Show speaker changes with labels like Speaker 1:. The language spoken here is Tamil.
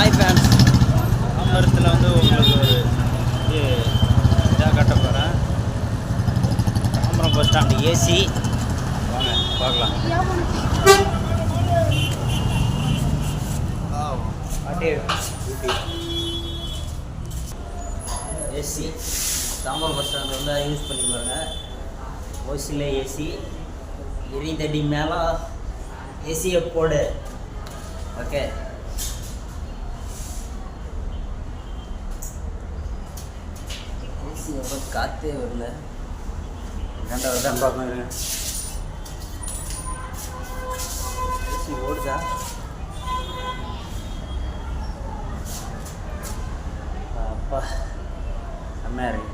Speaker 1: ஹாய் ஃபேன்ஸ், தாம்பரத்தில் வந்து உங்களுக்கு ஒரு இதாக காட்ட போகிறேன். Tambaram bus stand AC. வாங்க பார்க்கலாம். ஏசி தாம்பரம் பஸ் ஸ்டாண்டு வந்து யூஸ் பண்ணி பாருங்கள். ஓசியில் ஏசி எரிந்தடி மேலே ஏசியை போடு. ஓகே, ஏசி எவ்வளோ காற்றே வரல. ரெண்டாவது தான் பார்க்கணும். ஏசி ஓடுதா? அப்பா செம்மையாக இருக்கு.